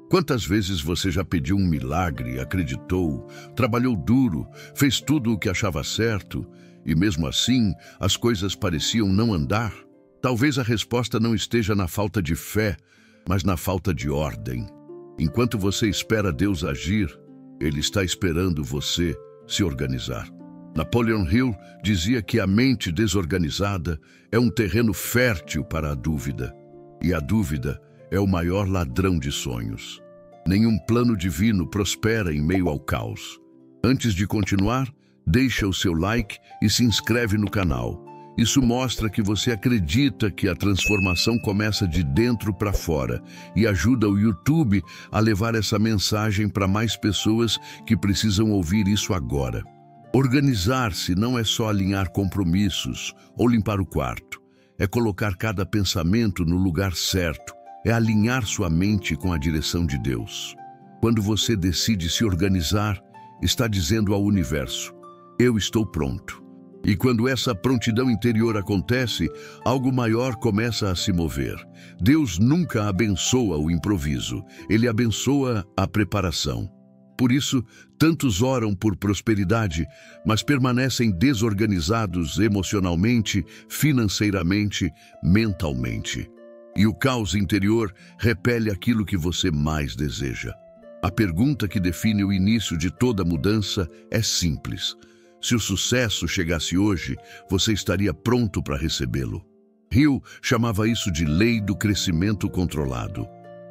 Quantas vezes você já pediu um milagre, acreditou, trabalhou duro, fez tudo o que achava certo e mesmo assim as coisas pareciam não andar? Talvez a resposta não esteja na falta de fé, mas na falta de ordem. Enquanto você espera Deus agir, Ele está esperando você se organizar. Napoleon Hill dizia que a mente desorganizada é um terreno fértil para a dúvida, e a dúvida é o maior ladrão de sonhos. Nenhum plano divino prospera em meio ao caos. Antes de continuar, deixa o seu like e se inscreve no canal. Isso mostra que você acredita que a transformação começa de dentro para fora e ajuda o YouTube a levar essa mensagem para mais pessoas que precisam ouvir isso agora. Organizar-se não é só alinhar compromissos ou limpar o quarto. É colocar cada pensamento no lugar certo. É alinhar sua mente com a direção de Deus. Quando você decide se organizar, está dizendo ao universo: eu estou pronto. E quando essa prontidão interior acontece, algo maior começa a se mover. Deus nunca abençoa o improviso, Ele abençoa a preparação. Por isso, tantos oram por prosperidade, mas permanecem desorganizados emocionalmente, financeiramente, mentalmente. E o caos interior repele aquilo que você mais deseja. A pergunta que define o início de toda mudança é simples. Se o sucesso chegasse hoje, você estaria pronto para recebê-lo. Hill chamava isso de lei do crescimento controlado.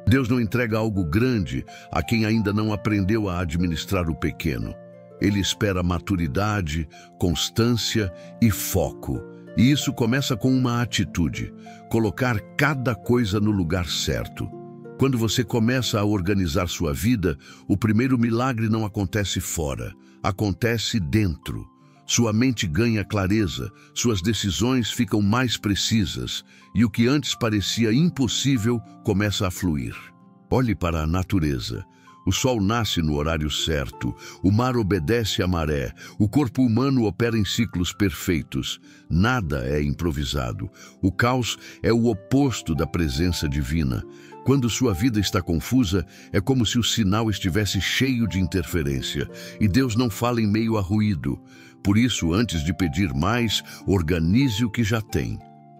Deus não entrega algo grande a quem ainda não aprendeu a administrar o pequeno. Ele espera maturidade, constância e foco. E isso começa com uma atitude: colocar cada coisa no lugar certo. Quando você começa a organizar sua vida, o primeiro milagre não acontece fora, acontece dentro. Sua mente ganha clareza, suas decisões ficam mais precisas e o que antes parecia impossível começa a fluir. Olhe para a natureza. O sol nasce no horário certo, o mar obedece à maré, o corpo humano opera em ciclos perfeitos. Nada é improvisado. O caos é o oposto da presença divina. Quando sua vida está confusa, é como se o sinal estivesse cheio de interferência, e Deus não fala em meio a ruído. Por isso, antes de pedir mais, organize o que já tem.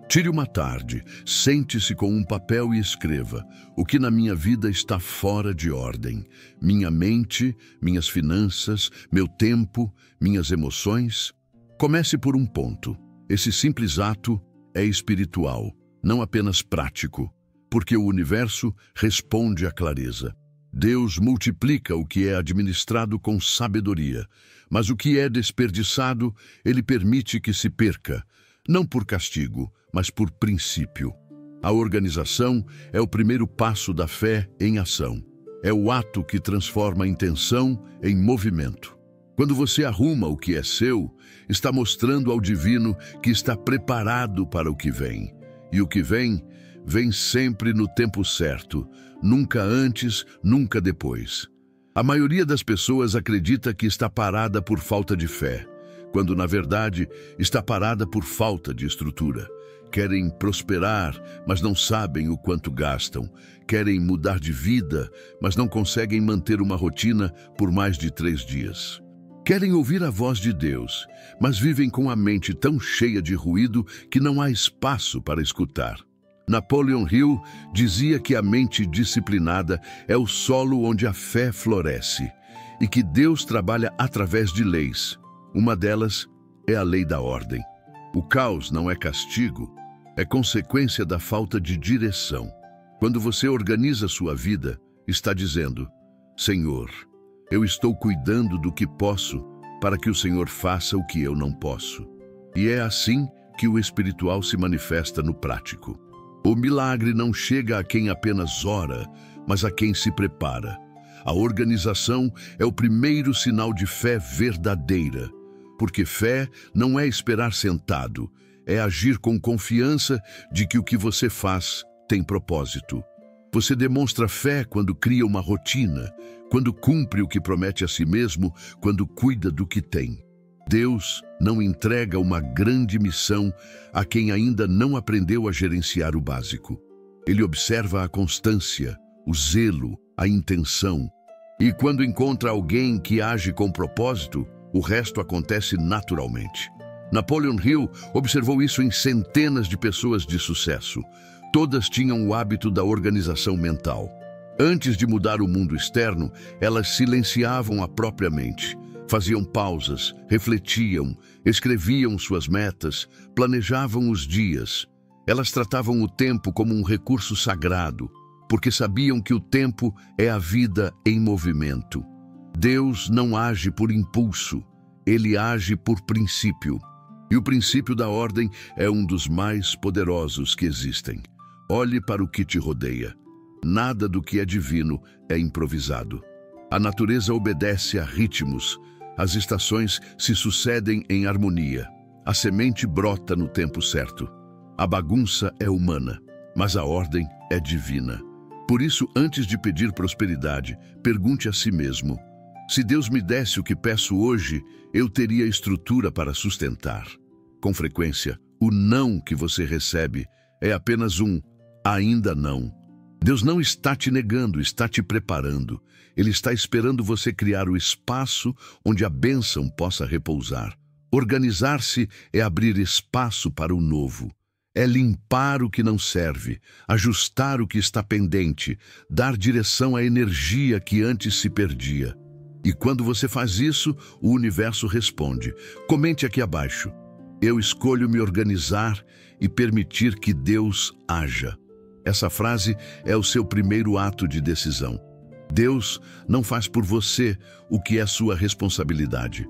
Tire uma tarde, sente-se com um papel e escreva: o que na minha vida está fora de ordem? Minha mente, minhas finanças, meu tempo, minhas emoções? Comece por um ponto. Esse simples ato é espiritual, não apenas prático, porque o universo responde à clareza. Deus multiplica o que é administrado com sabedoria, mas o que é desperdiçado, Ele permite que se perca, não por castigo, mas por princípio. A organização é o primeiro passo da fé em ação. É o ato que transforma a intenção em movimento. Quando você arruma o que é seu, está mostrando ao divino que está preparado para o que vem. E o que vem, vem sempre no tempo certo, nunca antes, nunca depois. A maioria das pessoas acredita que está parada por falta de fé, quando na verdade está parada por falta de estrutura. Querem prosperar, mas não sabem o quanto gastam. Querem mudar de vida, mas não conseguem manter uma rotina por mais de 3 dias. Querem ouvir a voz de Deus, mas vivem com a mente tão cheia de ruído que não há espaço para escutar. Napoleon Hill dizia que a mente disciplinada é o solo onde a fé floresce e que Deus trabalha através de leis. Uma delas é a lei da ordem. O caos não é castigo, é consequência da falta de direção. Quando você organiza sua vida, está dizendo: Senhor, eu estou cuidando do que posso para que o Senhor faça o que eu não posso. E é assim que o espiritual se manifesta no prático. O milagre não chega a quem apenas ora, mas a quem se prepara. A organização é o primeiro sinal de fé verdadeira, porque fé não é esperar sentado, é agir com confiança de que o que você faz tem propósito. Você demonstra fé quando cria uma rotina, quando cumpre o que promete a si mesmo, quando cuida do que tem. Deus não entrega uma grande missão a quem ainda não aprendeu a gerenciar o básico. Ele observa a constância, o zelo, a intenção. E quando encontra alguém que age com propósito, o resto acontece naturalmente. Napoleon Hill observou isso em centenas de pessoas de sucesso. Todas tinham o hábito da organização mental. Antes de mudar o mundo externo, elas silenciavam a própria mente. Faziam pausas, refletiam, escreviam suas metas, planejavam os dias. Elas tratavam o tempo como um recurso sagrado, porque sabiam que o tempo é a vida em movimento. Deus não age por impulso, ele age por princípio. E o princípio da ordem é um dos mais poderosos que existem. Olhe para o que te rodeia. Nada do que é divino é improvisado. A natureza obedece a ritmos. As estações se sucedem em harmonia. A semente brota no tempo certo. A bagunça é humana, mas a ordem é divina. Por isso, antes de pedir prosperidade, pergunte a si mesmo: se Deus me desse o que peço hoje, eu teria estrutura para sustentar. Com frequência, o não que você recebe é apenas um ainda não. Deus não está te negando, está te preparando. Ele está esperando você criar o espaço onde a bênção possa repousar. Organizar-se é abrir espaço para o novo. É limpar o que não serve, ajustar o que está pendente, dar direção à energia que antes se perdia. E quando você faz isso, o universo responde. Comente aqui abaixo: eu escolho me organizar e permitir que Deus haja. Essa frase é o seu primeiro ato de decisão. Deus não faz por você o que é sua responsabilidade.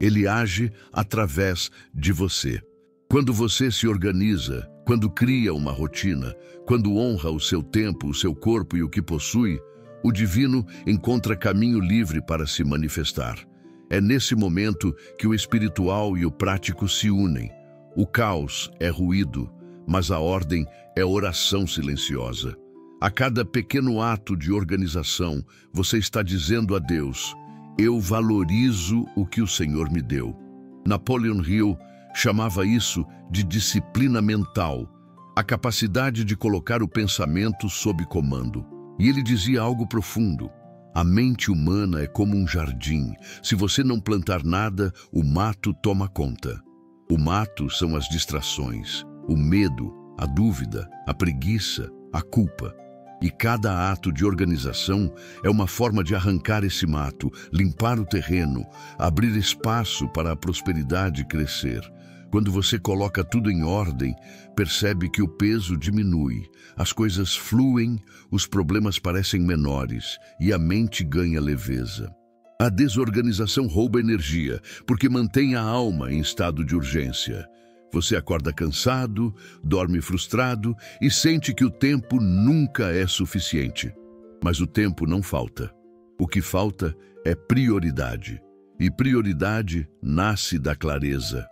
Ele age através de você. Quando você se organiza, quando cria uma rotina, quando honra o seu tempo, o seu corpo e o que possui, o divino encontra caminho livre para se manifestar. É nesse momento que o espiritual e o prático se unem. O caos é ruído, mas a ordem é oração silenciosa. A cada pequeno ato de organização, você está dizendo a Deus: eu valorizo o que o Senhor me deu. Napoleon Hill chamava isso de disciplina mental, a capacidade de colocar o pensamento sob comando. E ele dizia algo profundo: a mente humana é como um jardim. Se você não plantar nada, o mato toma conta. O mato são as distrações, o medo, a dúvida, a preguiça, a culpa. E cada ato de organização é uma forma de arrancar esse mato, limpar o terreno, abrir espaço para a prosperidade crescer. Quando você coloca tudo em ordem, percebe que o peso diminui, as coisas fluem, os problemas parecem menores e a mente ganha leveza. A desorganização rouba energia, porque mantém a alma em estado de urgência. Você acorda cansado, dorme frustrado e sente que o tempo nunca é suficiente. Mas o tempo não falta. O que falta é prioridade. E prioridade nasce da clareza.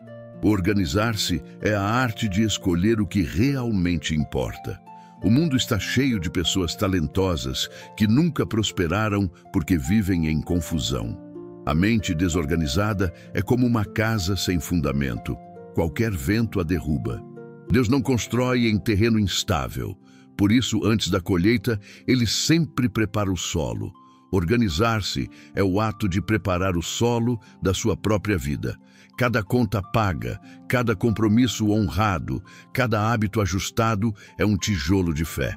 Organizar-se é a arte de escolher o que realmente importa. O mundo está cheio de pessoas talentosas que nunca prosperaram porque vivem em confusão. A mente desorganizada é como uma casa sem fundamento. Qualquer vento a derruba. Deus não constrói em terreno instável. Por isso, antes da colheita, Ele sempre prepara o solo. Organizar-se é o ato de preparar o solo da sua própria vida. Cada conta paga, cada compromisso honrado, cada hábito ajustado é um tijolo de fé.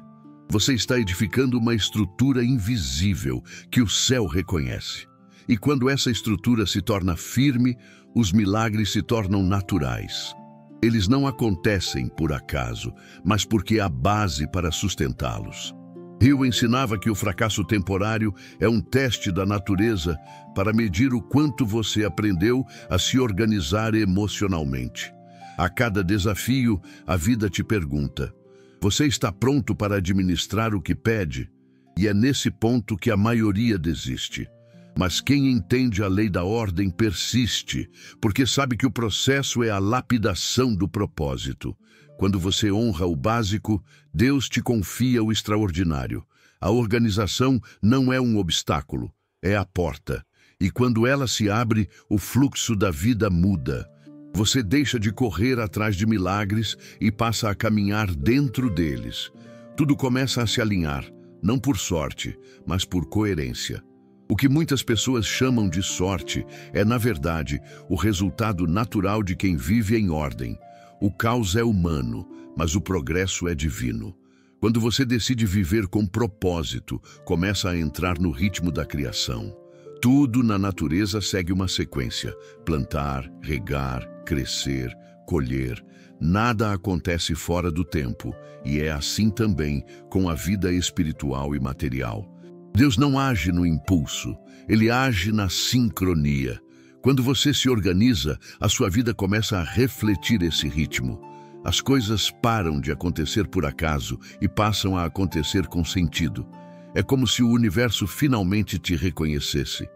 Você está edificando uma estrutura invisível que o céu reconhece. E quando essa estrutura se torna firme, os milagres se tornam naturais. Eles não acontecem por acaso, mas porque há base para sustentá-los. Hill ensinava que o fracasso temporário é um teste da natureza para medir o quanto você aprendeu a se organizar emocionalmente. A cada desafio, a vida te pergunta: você está pronto para administrar o que pede? E é nesse ponto que a maioria desiste. Mas quem entende a lei da ordem persiste, porque sabe que o processo é a lapidação do propósito. Quando você honra o básico, Deus te confia o extraordinário. A organização não é um obstáculo, é a porta. E quando ela se abre, o fluxo da vida muda. Você deixa de correr atrás de milagres e passa a caminhar dentro deles. Tudo começa a se alinhar, não por sorte, mas por coerência. O que muitas pessoas chamam de sorte é, na verdade, o resultado natural de quem vive em ordem. O caos é humano, mas o progresso é divino. Quando você decide viver com propósito, começa a entrar no ritmo da criação. Tudo na natureza segue uma sequência: plantar, regar, crescer, colher. Nada acontece fora do tempo, e é assim também com a vida espiritual e material. Deus não age no impulso, Ele age na sincronia. Quando você se organiza, a sua vida começa a refletir esse ritmo. As coisas param de acontecer por acaso e passam a acontecer com sentido. É como se o universo finalmente te reconhecesse.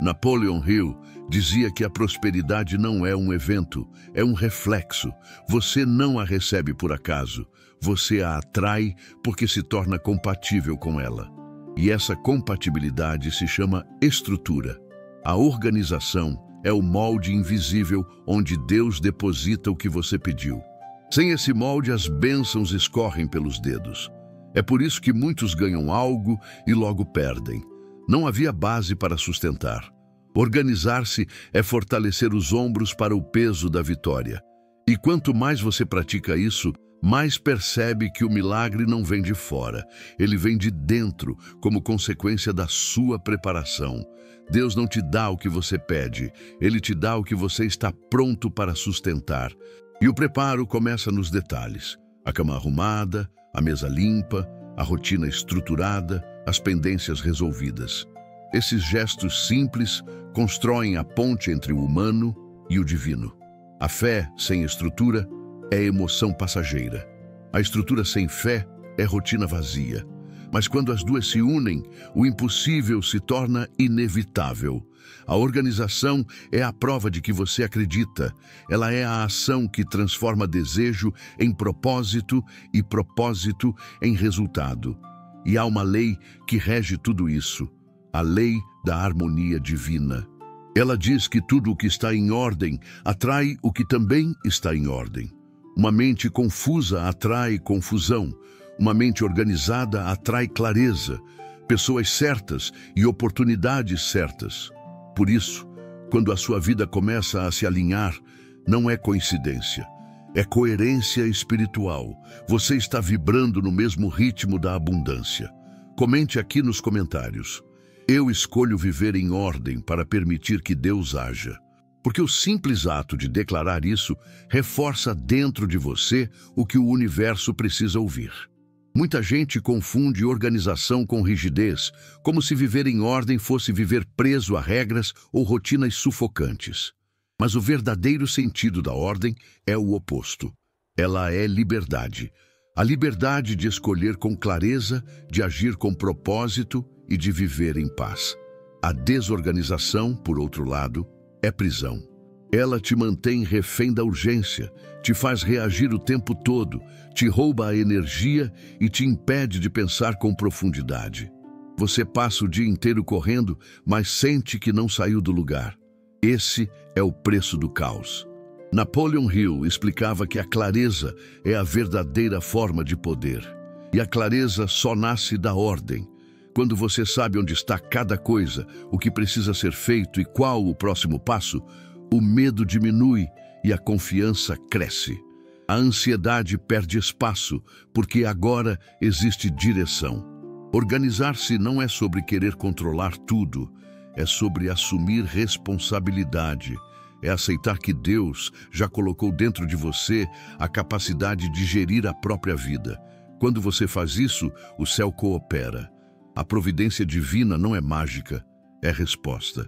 Napoleon Hill dizia que a prosperidade não é um evento, é um reflexo. Você não a recebe por acaso, você a atrai porque se torna compatível com ela. E essa compatibilidade se chama estrutura. A organização é o molde invisível onde Deus deposita o que você pediu. Sem esse molde, as bênçãos escorrem pelos dedos. É por isso que muitos ganham algo e logo perdem. Não havia base para sustentar. Organizar-se é fortalecer os ombros para o peso da vitória. E quanto mais você pratica isso, mais percebe que o milagre não vem de fora. Ele vem de dentro, como consequência da sua preparação. Deus não te dá o que você pede, Ele te dá o que você está pronto para sustentar. E o preparo começa nos detalhes: a cama arrumada, a mesa limpa, a rotina estruturada, as pendências resolvidas. Esses gestos simples constroem a ponte entre o humano e o divino. A fé sem estrutura é emoção passageira. A estrutura sem fé é rotina vazia. Mas quando as duas se unem, o impossível se torna inevitável. A organização é a prova de que você acredita. Ela é a ação que transforma desejo em propósito e propósito em resultado. E há uma lei que rege tudo isso: a lei da harmonia divina. Ela diz que tudo o que está em ordem atrai o que também está em ordem. Uma mente confusa atrai confusão. Uma mente organizada atrai clareza, pessoas certas e oportunidades certas. Por isso, quando a sua vida começa a se alinhar, não é coincidência, é coerência espiritual. Você está vibrando no mesmo ritmo da abundância. Comente aqui nos comentários: eu escolho viver em ordem para permitir que Deus haja. Porque o simples ato de declarar isso reforça dentro de você o que o universo precisa ouvir. Muita gente confunde organização com rigidez, como se viver em ordem fosse viver preso a regras ou rotinas sufocantes. Mas o verdadeiro sentido da ordem é o oposto. Ela é liberdade. A liberdade de escolher com clareza, de agir com propósito e de viver em paz. A desorganização, por outro lado, é prisão. Ela te mantém refém da urgência, te faz reagir o tempo todo, te rouba a energia e te impede de pensar com profundidade. Você passa o dia inteiro correndo, mas sente que não saiu do lugar. Esse é o preço do caos. Napoleon Hill explicava que a clareza é a verdadeira forma de poder. E a clareza só nasce da ordem. Quando você sabe onde está cada coisa, o que precisa ser feito e qual o próximo passo, o medo diminui e a confiança cresce. A ansiedade perde espaço, porque agora existe direção. Organizar-se não é sobre querer controlar tudo, é sobre assumir responsabilidade. É aceitar que Deus já colocou dentro de você a capacidade de gerir a própria vida. Quando você faz isso, o céu coopera. A providência divina não é mágica, é resposta.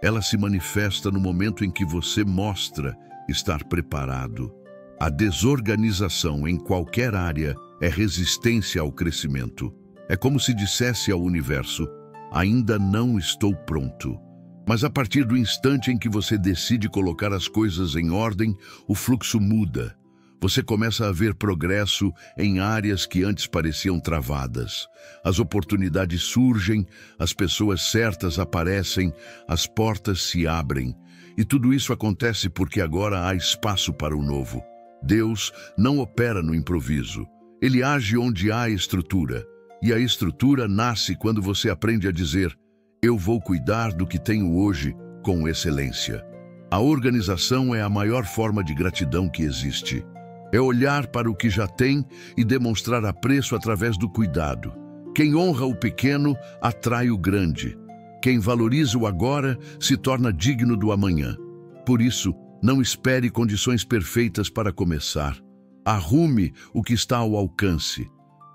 Ela se manifesta no momento em que você mostra estar preparado. A desorganização em qualquer área é resistência ao crescimento. É como se dissesse ao universo: ainda não estou pronto. Mas a partir do instante em que você decide colocar as coisas em ordem, o fluxo muda. Você começa a ver progresso em áreas que antes pareciam travadas. As oportunidades surgem, as pessoas certas aparecem, as portas se abrem. E tudo isso acontece porque agora há espaço para o novo. Deus não opera no improviso. Ele age onde há estrutura. E a estrutura nasce quando você aprende a dizer: eu vou cuidar do que tenho hoje com excelência. A organização é a maior forma de gratidão que existe. É olhar para o que já tem e demonstrar apreço através do cuidado. Quem honra o pequeno atrai o grande. Quem valoriza o agora se torna digno do amanhã. Por isso, não espere condições perfeitas para começar. Arrume o que está ao alcance.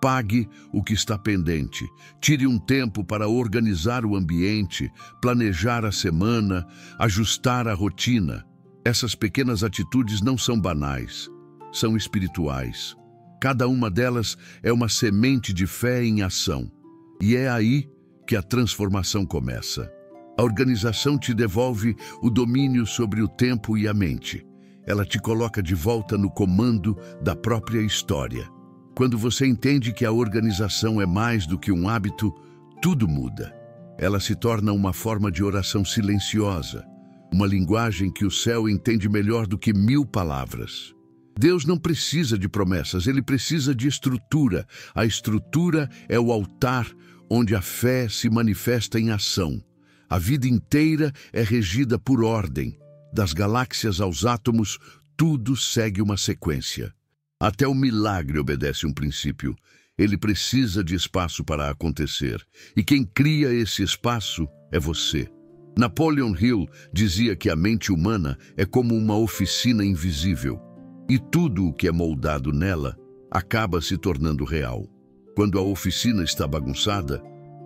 Pague o que está pendente. Tire um tempo para organizar o ambiente, planejar a semana, ajustar a rotina. Essas pequenas atitudes não são banais, são espirituais. Cada uma delas é uma semente de fé em ação. E é aí que a transformação começa. A organização te devolve o domínio sobre o tempo e a mente. Ela te coloca de volta no comando da própria história. Quando você entende que a organização é mais do que um hábito, tudo muda. Ela se torna uma forma de oração silenciosa, uma linguagem que o céu entende melhor do que 1000 palavras. Deus não precisa de promessas, ele precisa de estrutura. A estrutura é o altar onde a fé se manifesta em ação. A vida inteira é regida por ordem. Das galáxias aos átomos, tudo segue uma sequência. Até o milagre obedece um princípio. Ele precisa de espaço para acontecer. E quem cria esse espaço é você. Napoleon Hill dizia que a mente humana é como uma oficina invisível. E tudo o que é moldado nela acaba se tornando real. Quando a oficina está bagunçada,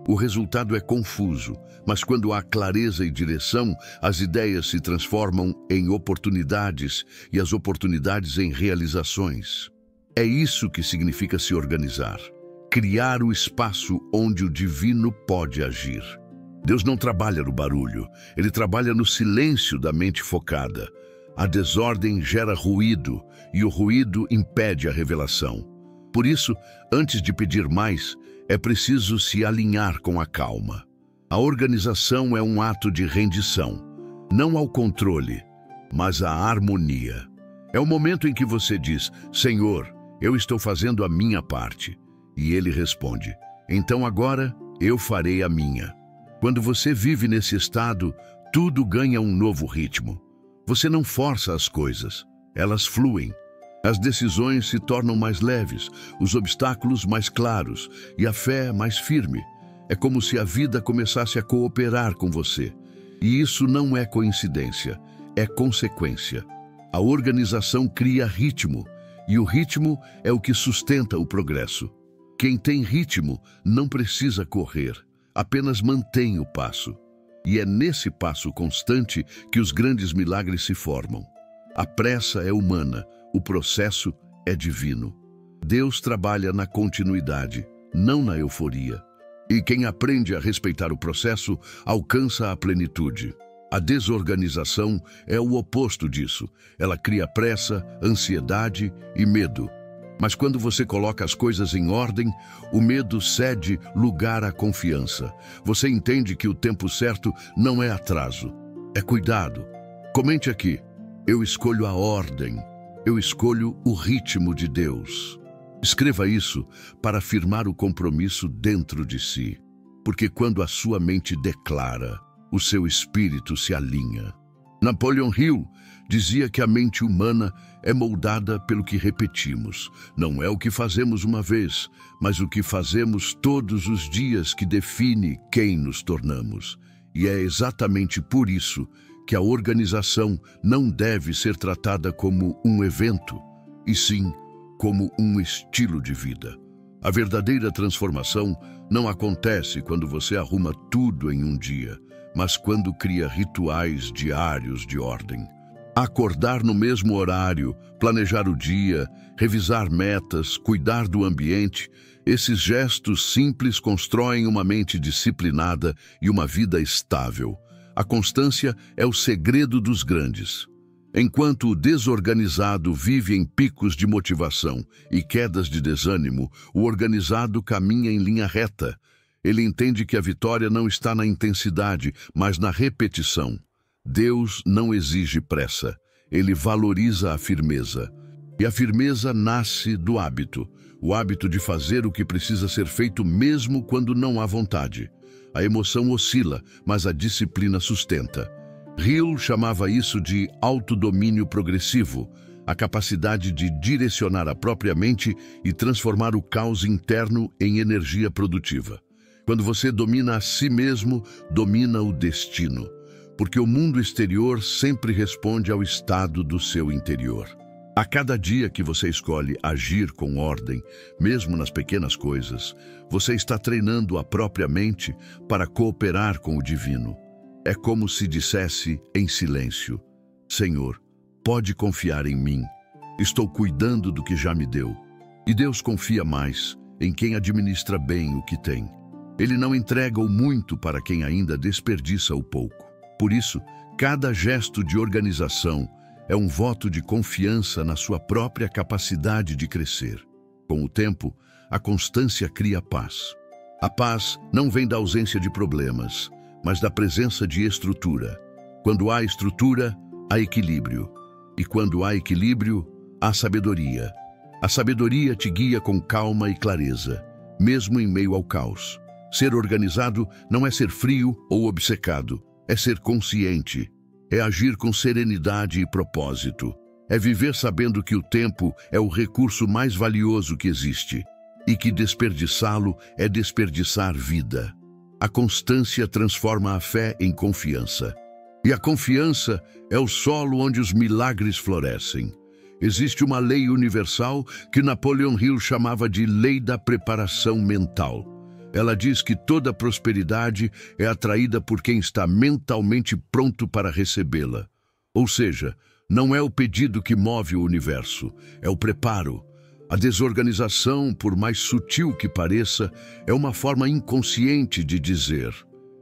o resultado é confuso, mas quando há clareza e direção, as ideias se transformam em oportunidades e as oportunidades em realizações. É isso que significa se organizar, criar o espaço onde o divino pode agir. Deus não trabalha no barulho, ele trabalha no silêncio da mente focada. A desordem gera ruído e o ruído impede a revelação. Por isso, antes de pedir mais, é preciso se alinhar com a calma. A organização é um ato de rendição, não ao controle, mas à harmonia. É o momento em que você diz: Senhor, eu estou fazendo a minha parte. E ele responde: então agora eu farei a minha. Quando você vive nesse estado, tudo ganha um novo ritmo. Você não força as coisas, elas fluem. As decisões se tornam mais leves, os obstáculos mais claros e a fé mais firme. É como se a vida começasse a cooperar com você. E isso não é coincidência, é consequência. A organização cria ritmo, e o ritmo é o que sustenta o progresso. Quem tem ritmo não precisa correr, apenas mantém o passo. E é nesse passo constante que os grandes milagres se formam. A pressa é humana, o processo é divino. Deus trabalha na continuidade, não na euforia. E quem aprende a respeitar o processo alcança a plenitude. A desorganização é o oposto disso. Ela cria pressa, ansiedade e medo. Mas quando você coloca as coisas em ordem, o medo cede lugar à confiança. Você entende que o tempo certo não é atraso, é cuidado. Comente aqui: eu escolho a ordem, eu escolho o ritmo de Deus. Escreva isso para afirmar o compromisso dentro de si. Porque quando a sua mente declara, o seu espírito se alinha. Napoleon Hill dizia que a mente humana é moldada pelo que repetimos. Não é o que fazemos uma vez, mas o que fazemos todos os dias que define quem nos tornamos. E é exatamente por isso que a organização não deve ser tratada como um evento, e sim como um estilo de vida. A verdadeira transformação não acontece quando você arruma tudo em um dia, mas quando cria rituais diários de ordem. Acordar no mesmo horário, planejar o dia, revisar metas, cuidar do ambiente, esses gestos simples constroem uma mente disciplinada e uma vida estável. A constância é o segredo dos grandes. Enquanto o desorganizado vive em picos de motivação e quedas de desânimo, o organizado caminha em linha reta. Ele entende que a vitória não está na intensidade, mas na repetição. Deus não exige pressa, ele valoriza a firmeza. E a firmeza nasce do hábito, o hábito de fazer o que precisa ser feito mesmo quando não há vontade. A emoção oscila, mas a disciplina sustenta. Hill chamava isso de autodomínio progressivo, a capacidade de direcionar a própria mente e transformar o caos interno em energia produtiva. Quando você domina a si mesmo, domina o destino, porque o mundo exterior sempre responde ao estado do seu interior. A cada dia que você escolhe agir com ordem, mesmo nas pequenas coisas, você está treinando a própria mente para cooperar com o divino. É como se dissesse em silêncio: Senhor, pode confiar em mim. Estou cuidando do que já me deu. E Deus confia mais em quem administra bem o que tem. Ele não entrega o muito para quem ainda desperdiça o pouco. Por isso, cada gesto de organização é um voto de confiança na sua própria capacidade de crescer. Com o tempo, a constância cria paz. A paz não vem da ausência de problemas, mas da presença de estrutura. Quando há estrutura, há equilíbrio. E quando há equilíbrio, há sabedoria. A sabedoria te guia com calma e clareza, mesmo em meio ao caos. Ser organizado não é ser frio ou obcecado, é ser consciente. É agir com serenidade e propósito. É viver sabendo que o tempo é o recurso mais valioso que existe e que desperdiçá-lo é desperdiçar vida. A constância transforma a fé em confiança. E a confiança é o solo onde os milagres florescem. Existe uma lei universal que Napoleon Hill chamava de lei da preparação mental. Ela diz que toda prosperidade é atraída por quem está mentalmente pronto para recebê-la. Ou seja, não é o pedido que move o universo, é o preparo. A desorganização, por mais sutil que pareça, é uma forma inconsciente de dizer: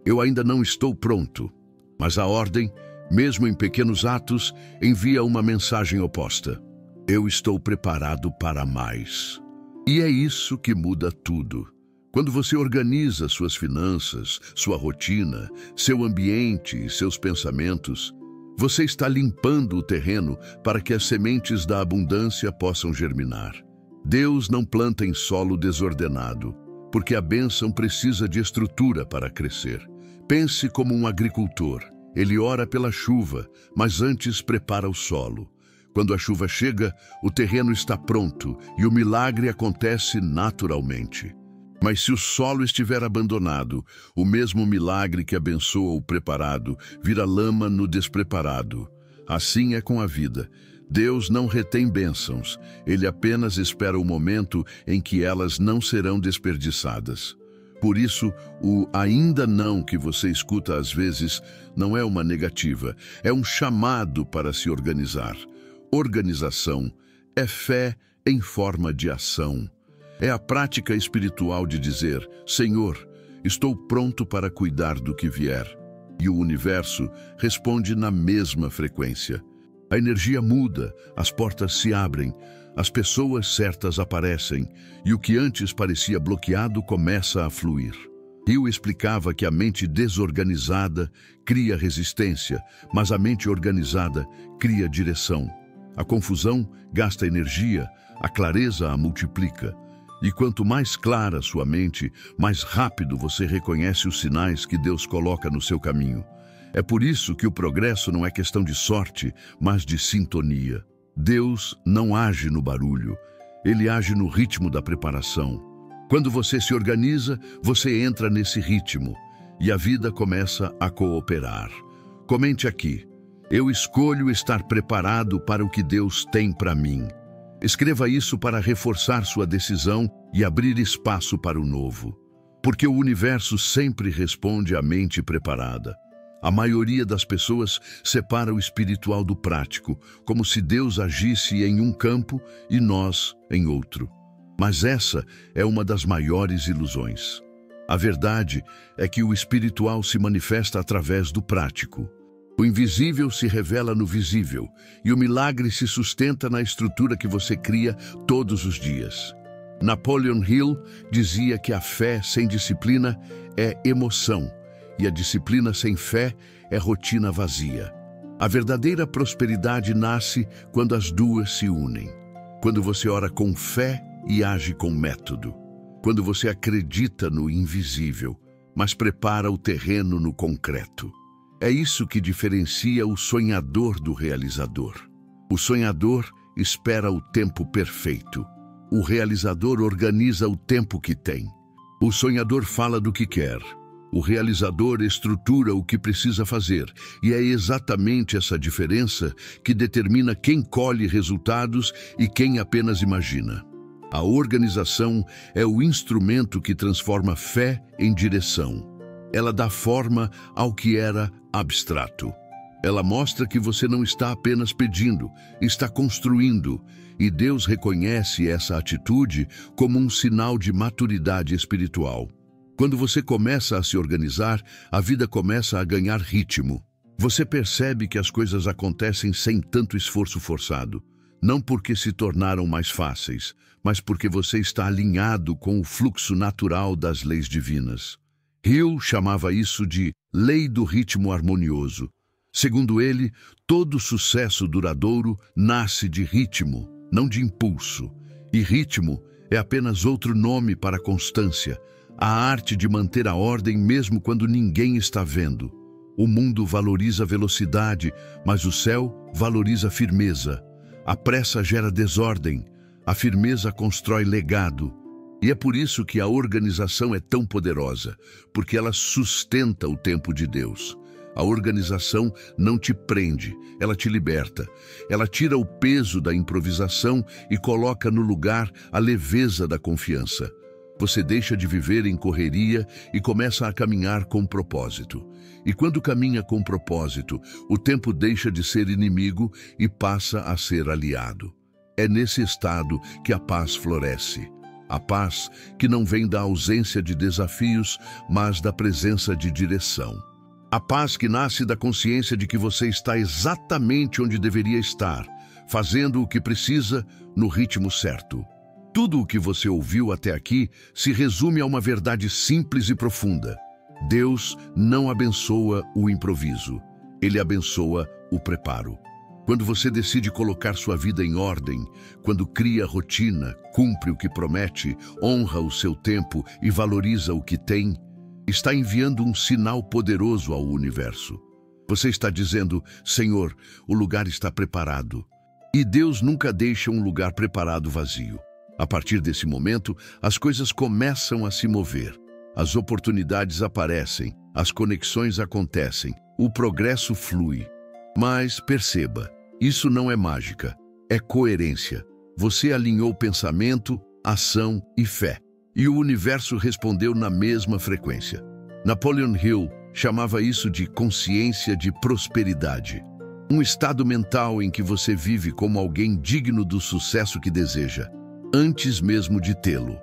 eu ainda não estou pronto. Mas a ordem, mesmo em pequenos atos, envia uma mensagem oposta: eu estou preparado para mais. E é isso que muda tudo. Quando você organiza suas finanças, sua rotina, seu ambiente e seus pensamentos, você está limpando o terreno para que as sementes da abundância possam germinar. Deus não planta em solo desordenado, porque a bênção precisa de estrutura para crescer. Pense como um agricultor. Ele ora pela chuva, mas antes prepara o solo. Quando a chuva chega, o terreno está pronto e o milagre acontece naturalmente. Mas se o solo estiver abandonado, o mesmo milagre que abençoa o preparado vira lama no despreparado. Assim é com a vida. Deus não retém bênçãos, ele apenas espera o momento em que elas não serão desperdiçadas. Por isso, o ainda não que você escuta às vezes não é uma negativa, é um chamado para se organizar. Organização é fé em forma de ação. É a prática espiritual de dizer: Senhor, estou pronto para cuidar do que vier. E o universo responde na mesma frequência. A energia muda, as portas se abrem, as pessoas certas aparecem, e o que antes parecia bloqueado começa a fluir. Hill explicava que a mente desorganizada cria resistência, mas a mente organizada cria direção. A confusão gasta energia, a clareza a multiplica. E quanto mais clara sua mente, mais rápido você reconhece os sinais que Deus coloca no seu caminho. É por isso que o progresso não é questão de sorte, mas de sintonia. Deus não age no barulho, ele age no ritmo da preparação. Quando você se organiza, você entra nesse ritmo e a vida começa a cooperar. Comente aqui: eu escolho estar preparado para o que Deus tem para mim. Escreva isso para reforçar sua decisão e abrir espaço para o novo. Porque o universo sempre responde à mente preparada. A maioria das pessoas separa o espiritual do prático, como se Deus agisse em um campo e nós em outro. Mas essa é uma das maiores ilusões. A verdade é que o espiritual se manifesta através do prático. O invisível se revela no visível, e o milagre se sustenta na estrutura que você cria todos os dias. Napoleon Hill dizia que a fé sem disciplina é emoção, e a disciplina sem fé é rotina vazia. A verdadeira prosperidade nasce quando as duas se unem. Quando você ora com fé e age com método. Quando você acredita no invisível, mas prepara o terreno no concreto. É isso que diferencia o sonhador do realizador. O sonhador espera o tempo perfeito. O realizador organiza o tempo que tem. O sonhador fala do que quer. O realizador estrutura o que precisa fazer. E é exatamente essa diferença que determina quem colhe resultados e quem apenas imagina. A organização é o instrumento que transforma fé em direção. Ela dá forma ao que era abstrato. Ela mostra que você não está apenas pedindo, está construindo. E Deus reconhece essa atitude como um sinal de maturidade espiritual. Quando você começa a se organizar, a vida começa a ganhar ritmo. Você percebe que as coisas acontecem sem tanto esforço forçado. Não porque se tornaram mais fáceis, mas porque você está alinhado com o fluxo natural das leis divinas. Hill chamava isso de lei do ritmo harmonioso. Segundo ele, todo sucesso duradouro nasce de ritmo, não de impulso. E ritmo é apenas outro nome para constância, a arte de manter a ordem mesmo quando ninguém está vendo. O mundo valoriza velocidade, mas o céu valoriza firmeza. A pressa gera desordem, a firmeza constrói legado. E é por isso que a organização é tão poderosa, porque ela sustenta o tempo de Deus. A organização não te prende, ela te liberta. Ela tira o peso da improvisação e coloca no lugar a leveza da confiança. Você deixa de viver em correria e começa a caminhar com propósito. E quando caminha com propósito, o tempo deixa de ser inimigo e passa a ser aliado. É nesse estado que a paz floresce. A paz que não vem da ausência de desafios, mas da presença de direção. A paz que nasce da consciência de que você está exatamente onde deveria estar, fazendo o que precisa no ritmo certo. Tudo o que você ouviu até aqui se resume a uma verdade simples e profunda. Deus não abençoa o improviso, Ele abençoa o preparo. Quando você decide colocar sua vida em ordem, quando cria rotina, cumpre o que promete, honra o seu tempo e valoriza o que tem, está enviando um sinal poderoso ao universo. Você está dizendo, Senhor, o lugar está preparado. E Deus nunca deixa um lugar preparado vazio. A partir desse momento, as coisas começam a se mover. As oportunidades aparecem, as conexões acontecem, o progresso flui. Mas perceba, isso não é mágica, é coerência. Você alinhou pensamento, ação e fé. E o universo respondeu na mesma frequência. Napoleon Hill chamava isso de consciência de prosperidade. Um estado mental em que você vive como alguém digno do sucesso que deseja, antes mesmo de tê-lo.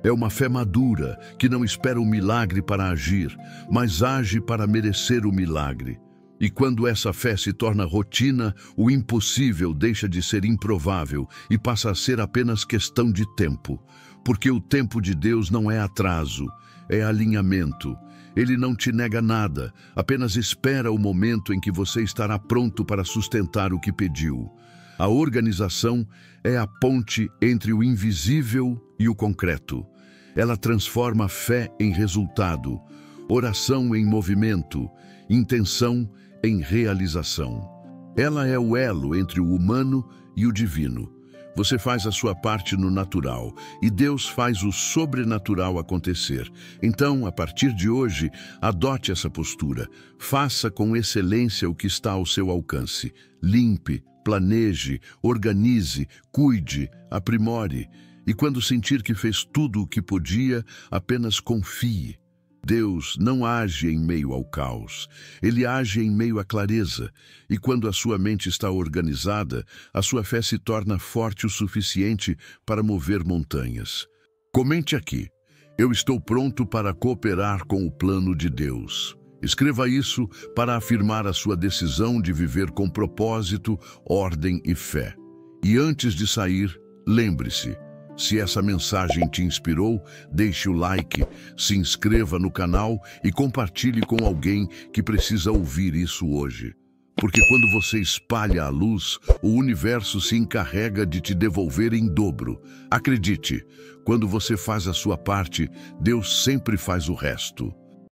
É uma fé madura que não espera o milagre para agir, mas age para merecer o milagre. E quando essa fé se torna rotina, o impossível deixa de ser improvável e passa a ser apenas questão de tempo. Porque o tempo de Deus não é atraso, é alinhamento. Ele não te nega nada, apenas espera o momento em que você estará pronto para sustentar o que pediu. A organização é a ponte entre o invisível e o concreto. Ela transforma fé em resultado, oração em movimento, intenção em realização. Ela é o elo entre o humano e o divino. Você faz a sua parte no natural e Deus faz o sobrenatural acontecer. Então, a partir de hoje, adote essa postura. Faça com excelência o que está ao seu alcance. Limpe, planeje, organize, cuide, aprimore. E quando sentir que fez tudo o que podia, apenas confie. Deus não age em meio ao caos, Ele age em meio à clareza, e quando a sua mente está organizada, a sua fé se torna forte o suficiente para mover montanhas. Comente aqui, eu estou pronto para cooperar com o plano de Deus. Escreva isso para afirmar a sua decisão de viver com propósito, ordem e fé. E antes de sair, lembre-se, se essa mensagem te inspirou, deixe o like, se inscreva no canal e compartilhe com alguém que precisa ouvir isso hoje. Porque quando você espalha a luz, o universo se encarrega de te devolver em dobro. Acredite, quando você faz a sua parte, Deus sempre faz o resto.